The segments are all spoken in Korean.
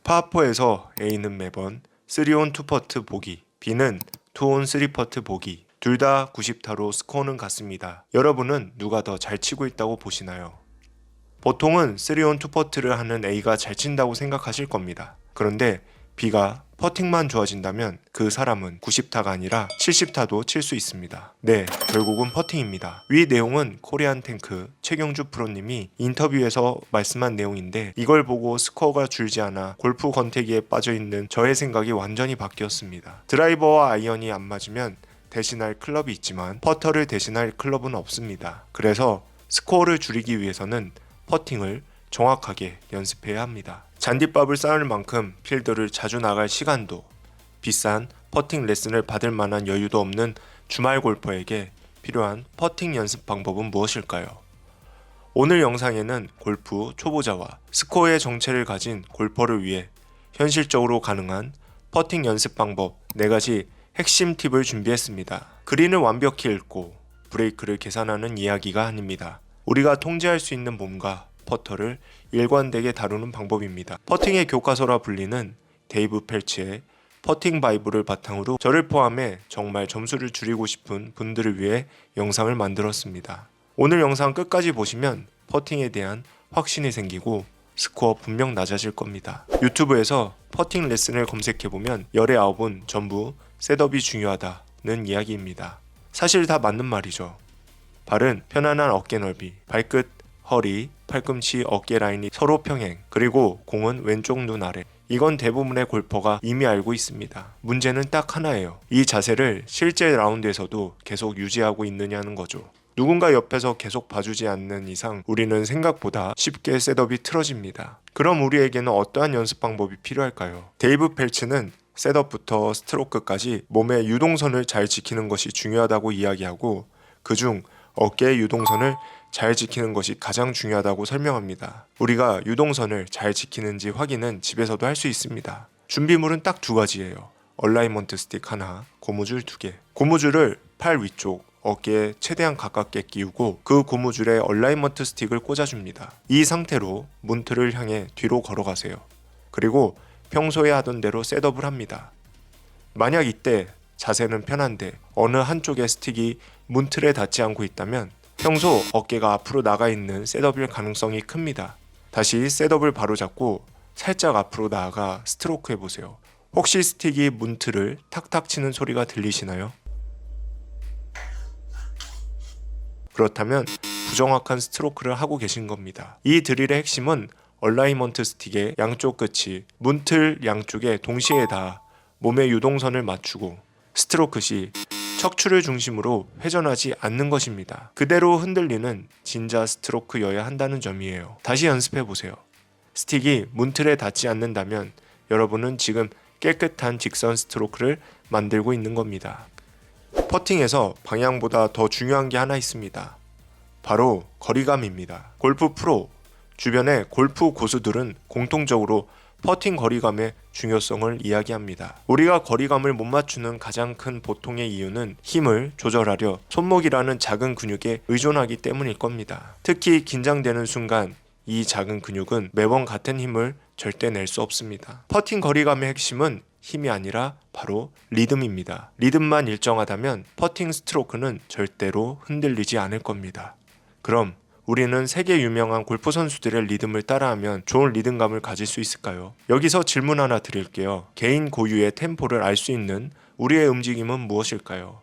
파4에서 A는 매번 3온 2퍼트 보기, B는 2온 3퍼트 보기, 둘 다 90타로 스코어는 같습니다. 여러분은 누가 더 잘 치고 있다고 보시나요? 보통은 3온 2퍼트를 하는 A가 잘 친다고 생각하실 겁니다. 그런데 B가 퍼팅만 좋아진다면 그 사람은 90타가 아니라 70타도 칠 수 있습니다. 네, 결국은 퍼팅입니다. 위 내용은 코리안 탱크 최경주 프로님이 인터뷰에서 말씀한 내용인데 이걸 보고 스코어가 줄지 않아 골프 권태기에 빠져있는 저의 생각이 완전히 바뀌었습니다. 드라이버와 아이언이 안 맞으면 대신할 클럽이 있지만 퍼터를 대신할 클럽은 없습니다. 그래서 스코어를 줄이기 위해서는 퍼팅을 정확하게 연습해야 합니다. 잔디밥을 쌓을 만큼 필드를 자주 나갈 시간도, 비싼 퍼팅 레슨을 받을 만한 여유도 없는 주말 골퍼에게 필요한 퍼팅 연습 방법은 무엇일까요? 오늘 영상에는 골프 초보자와 스코어의 정체를 가진 골퍼를 위해 현실적으로 가능한 퍼팅 연습 방법 4가지 핵심 팁을 준비했습니다. 그린을 완벽히 읽고 브레이크를 계산하는 이야기가 아닙니다. 우리가 통제할 수 있는 몸과 퍼터를 일관되게 다루는 방법입니다. 퍼팅의 교과서라 불리는 데이브 펠치의 퍼팅 바이블을 바탕으로 저를 포함해 정말 점수를 줄이고 싶은 분들을 위해 영상을 만들었습니다. 오늘 영상 끝까지 보시면 퍼팅에 대한 확신이 생기고 스코어 분명 낮아질 겁니다. 유튜브에서 퍼팅 레슨을 검색해보면 열의 9은 전부 셋업이 중요하다는 이야기입니다. 사실 다 맞는 말이죠. 발은 편안한 어깨 넓이, 발끝, 허리, 팔꿈치, 어깨 라인이 서로 평행, 그리고 공은 왼쪽 눈 아래. 이건 대부분의 골퍼가 이미 알고 있습니다. 문제는 딱 하나예요. 이 자세를 실제 라운드에서도 계속 유지하고 있느냐는 거죠. 누군가 옆에서 계속 봐주지 않는 이상 우리는 생각보다 쉽게 셋업이 틀어집니다. 그럼 우리에게는 어떠한 연습 방법이 필요할까요? 데이브 펠츠는 셋업부터 스트로크까지 몸의 유동선을 잘 지키는 것이 중요하다고 이야기하고 그중 어깨의 유동선을 잘 지키는 것이 가장 중요하다고 설명합니다. 우리가 유동선을 잘 지키는지 확인은 집에서도 할 수 있습니다. 준비물은 딱 2가지예요. 얼라이먼트 스틱 하나, 고무줄 2개. 고무줄을 팔 위쪽, 어깨에 최대한 가깝게 끼우고 그 고무줄에 얼라이먼트 스틱을 꽂아줍니다. 이 상태로 문틀을 향해 뒤로 걸어가세요. 그리고 평소에 하던 대로 셋업을 합니다. 만약 이때 자세는 편한데 어느 한쪽의 스틱이 문틀에 닿지 않고 있다면 평소 어깨가 앞으로 나가 있는 셋업일 가능성이 큽니다. 다시 셋업을 바로잡고 살짝 앞으로 나아가 스트로크 해보세요. 혹시 스틱이 문틀을 탁탁 치는 소리가 들리시나요? 그렇다면 부정확한 스트로크를 하고 계신 겁니다. 이 드릴의 핵심은 얼라이먼트 스틱의 양쪽 끝이 문틀 양쪽에 동시에 닿아 몸의 유동선을 맞추고 스트로크 시 척추를 중심으로 회전하지 않는 것입니다. 그대로 흔들리는 진자 스트로크여야 한다는 점이에요. 다시 연습해보세요. 스틱이 문틀에 닿지 않는다면 여러분은 지금 깨끗한 직선 스트로크를 만들고 있는 겁니다. 퍼팅에서 방향보다 더 중요한 게 하나 있습니다. 바로 거리감입니다. 골프 프로, 주변의 골프 고수들은 공통적으로 퍼팅 거리감의 중요성을 이야기합니다. 우리가 거리감을 못 맞추는 가장 큰 보통의 이유는 힘을 조절하려 손목이라는 작은 근육에 의존하기 때문일 겁니다. 특히 긴장되는 순간 이 작은 근육은 매번 같은 힘을 절대 낼 수 없습니다. 퍼팅 거리감의 핵심은 힘이 아니라 바로 리듬입니다. 리듬만 일정하다면 퍼팅 스트로크는 절대로 흔들리지 않을 겁니다. 그럼 우리는 세계 유명한 골프 선수들의 리듬을 따라하면 좋은 리듬감을 가질 수 있을까요? 여기서 질문 하나 드릴게요. 개인 고유의 템포를 알 수 있는 우리의 움직임은 무엇일까요?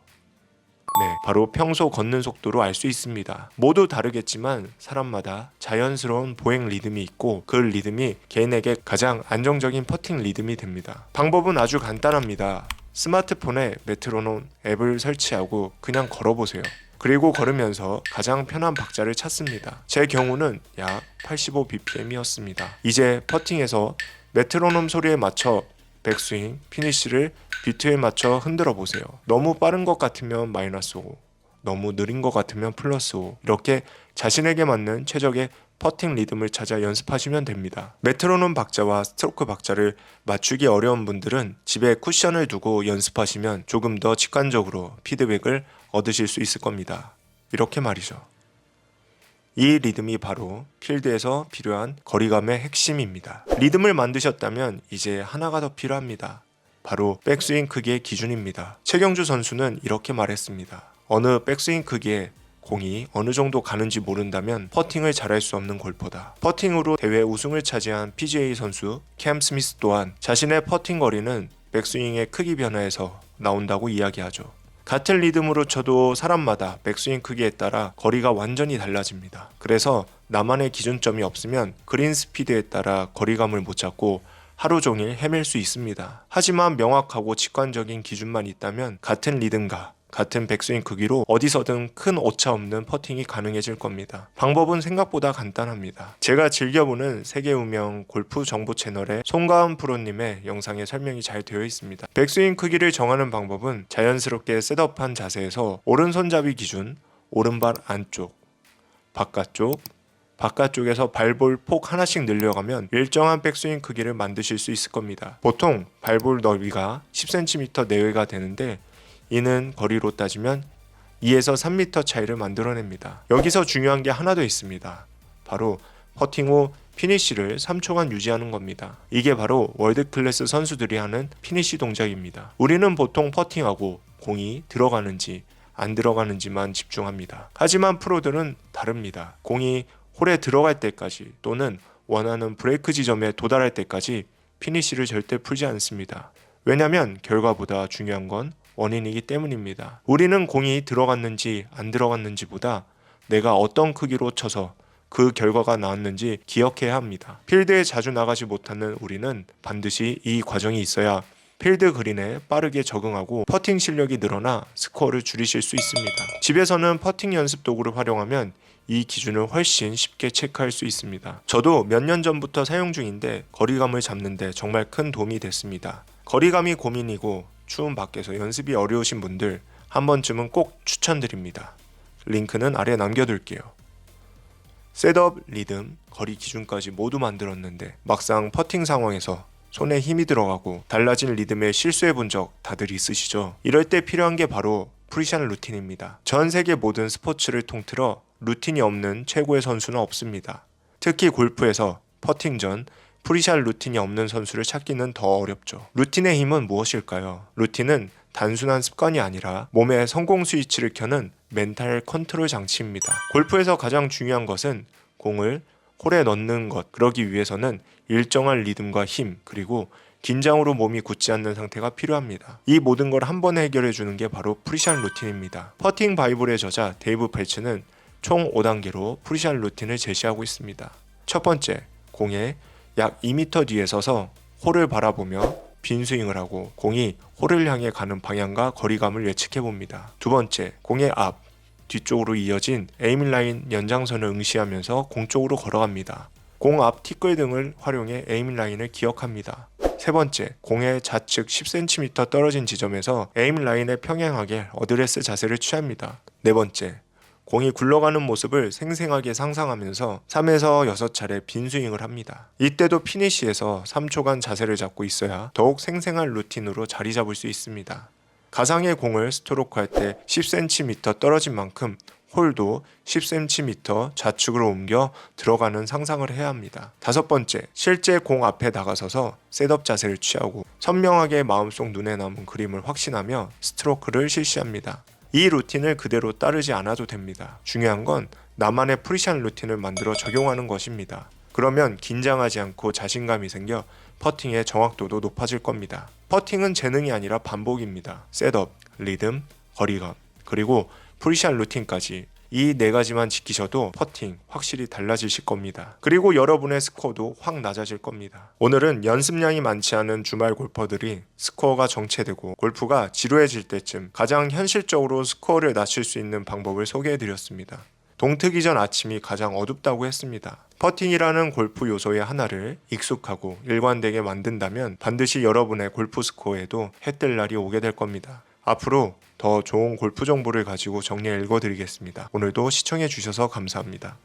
네, 바로 평소 걷는 속도로 알 수 있습니다. 모두 다르겠지만 사람마다 자연스러운 보행 리듬이 있고 그 리듬이 개인에게 가장 안정적인 퍼팅 리듬이 됩니다. 방법은 아주 간단합니다. 스마트폰에 메트로놈 앱을 설치하고 그냥 걸어보세요. 그리고 걸으면서 가장 편한 박자를 찾습니다. 제 경우는 약 85bpm이었습니다. 이제 퍼팅에서 메트로놈 소리에 맞춰 백스윙, 피니쉬를 비트에 맞춰 흔들어 보세요. 너무 빠른 것 같으면 마이너스 5, 너무 느린 것 같으면 플러스 5 이렇게 자신에게 맞는 최적의 퍼팅 리듬을 찾아 연습하시면 됩니다. 메트로놈 박자와 스트로크 박자를 맞추기 어려운 분들은 집에 쿠션을 두고 연습하시면 조금 더 직관적으로 피드백을 얻으실 수 있을 겁니다. 이렇게 말이죠. 이 리듬이 바로 필드에서 필요한 거리감의 핵심입니다. 리듬을 만드셨다면 이제 하나가 더 필요합니다. 바로 백스윙 크기의 기준입니다. 최경주 선수는 이렇게 말했습니다. 어느 백스윙 크기에 공이 어느 정도 가는지 모른다면 퍼팅을 잘할 수 없는 골퍼다. 퍼팅으로 대회 우승을 차지한 PGA 선수 캠 스미스 또한 자신의 퍼팅 거리는 백스윙의 크기 변화에서 나온다고 이야기하죠. 같은 리듬으로 쳐도 사람마다 백스윙 크기에 따라 거리가 완전히 달라집니다. 그래서 나만의 기준점이 없으면 그린 스피드에 따라 거리감을 못 잡고 하루 종일 헤맬 수 있습니다. 하지만 명확하고 직관적인 기준만 있다면 같은 리듬과 같은 백스윙 크기로 어디서든 큰 오차 없는 퍼팅이 가능해질 겁니다. 방법은 생각보다 간단합니다. 제가 즐겨보는 세계 유명 골프 정보 채널의 송가은 프로님의 영상에 설명이 잘 되어 있습니다. 백스윙 크기를 정하는 방법은 자연스럽게 셋업한 자세에서 오른손잡이 기준, 오른발 안쪽, 바깥쪽에서 발볼 폭 하나씩 늘려가면 일정한 백스윙 크기를 만드실 수 있을 겁니다. 보통 발볼 너비가 10cm 내외가 되는데 이는 거리로 따지면 2에서 3m 차이를 만들어냅니다. 여기서 중요한 게 하나 더 있습니다. 바로 퍼팅 후 피니쉬를 3초간 유지하는 겁니다. 이게 바로 월드 클래스 선수들이 하는 피니쉬 동작입니다. 우리는 보통 퍼팅하고 공이 들어가는지 안 들어가는지만 집중합니다. 하지만 프로들은 다릅니다. 공이 홀에 들어갈 때까지 또는 원하는 브레이크 지점에 도달할 때까지 피니쉬를 절대 풀지 않습니다. 왜냐하면 결과보다 중요한 건 원인이기 때문입니다. 우리는 공이 들어갔는지 안 들어갔는지보다 내가 어떤 크기로 쳐서 그 결과가 나왔는지 기억해야 합니다. 필드에 자주 나가지 못하는 우리는 반드시 이 과정이 있어야 필드 그린에 빠르게 적응하고 퍼팅 실력이 늘어나 스코어를 줄이실 수 있습니다. 집에서는 퍼팅 연습 도구를 활용하면 이 기준을 훨씬 쉽게 체크할 수 있습니다. 저도 몇 년 전부터 사용 중인데 거리감을 잡는 데 정말 큰 도움이 됐습니다. 거리감이 고민이고 추운 밖에서 연습이 어려우신 분들 한 번쯤은 꼭 추천드립니다. 링크는 아래 남겨둘게요. 셋업, 리듬, 거리 기준까지 모두 만들었는데 막상 퍼팅 상황에서 손에 힘이 들어가고 달라진 리듬에 실수해 본 적 다들 있으시죠? 이럴 때 필요한 게 바로 프리샷 루틴입니다. 전 세계 모든 스포츠를 통틀어 루틴이 없는 최고의 선수는 없습니다. 특히 골프에서 퍼팅 전 프리샷 루틴이 없는 선수를 찾기는 더 어렵죠. 루틴의 힘은 무엇일까요? 루틴은 단순한 습관이 아니라 몸의 성공 스위치를 켜는 멘탈 컨트롤 장치입니다. 골프에서 가장 중요한 것은 공을 홀에 넣는 것. 그러기 위해서는 일정한 리듬과 힘, 그리고 긴장으로 몸이 굳지 않는 상태가 필요합니다. 이 모든 걸 한 번에 해결해 주는 게 바로 프리샷 루틴입니다. 퍼팅 바이블의 저자 데이브 펠츠는 총 5단계로 프리샷 루틴을 제시하고 있습니다. 첫 번째, 공에 약 2m 뒤에 서서 홀을 바라보며 빈 스윙을 하고 공이 홀을 향해 가는 방향과 거리감을 예측해 봅니다. 두 번째, 공의 앞, 뒤쪽으로 이어진 에임 라인 연장선을 응시하면서 공 쪽으로 걸어갑니다. 공 앞 티끌 등을 활용해 에임 라인을 기억합니다. 세 번째, 공의 좌측 10cm 떨어진 지점에서 에임 라인에 평행하게 어드레스 자세를 취합니다. 네 번째, 공이 굴러가는 모습을 생생하게 상상하면서 3에서 6차례 빈 스윙을 합니다. 이때도 피니쉬에서 3초간 자세를 잡고 있어야 더욱 생생한 루틴으로 자리 잡을 수 있습니다. 가상의 공을 스트로크 할 때 10cm 떨어진 만큼 홀도 10cm 좌측으로 옮겨 들어가는 상상을 해야 합니다. 다섯 번째, 실제 공 앞에 나가서서 셋업 자세를 취하고 선명하게 마음속 눈에 남은 그림을 확신하며 스트로크를 실시합니다. 이 루틴을 그대로 따르지 않아도 됩니다. 중요한 건 나만의 프리샷 루틴을 만들어 적용하는 것입니다. 그러면 긴장하지 않고 자신감이 생겨 퍼팅의 정확도도 높아질 겁니다. 퍼팅은 재능이 아니라 반복입니다. 셋업, 리듬, 거리감, 그리고 프리샷 루틴까지 이 4가지만 지키셔도 퍼팅 확실히 달라지실 겁니다. 그리고 여러분의 스코어도 확 낮아질 겁니다. 오늘은 연습량이 많지 않은 주말 골퍼들이 스코어가 정체되고 골프가 지루해질 때쯤 가장 현실적으로 스코어를 낮출 수 있는 방법을 소개해드렸습니다. 동트기 전 아침이 가장 어둡다고 했습니다. 퍼팅이라는 골프 요소의 하나를 익숙하고 일관되게 만든다면 반드시 여러분의 골프 스코어에도 해뜰 날이 오게 될 겁니다. 앞으로 더 좋은 골프 정보를 가지고 정리해 읽어드리겠습니다. 오늘도 시청해 주셔서 감사합니다.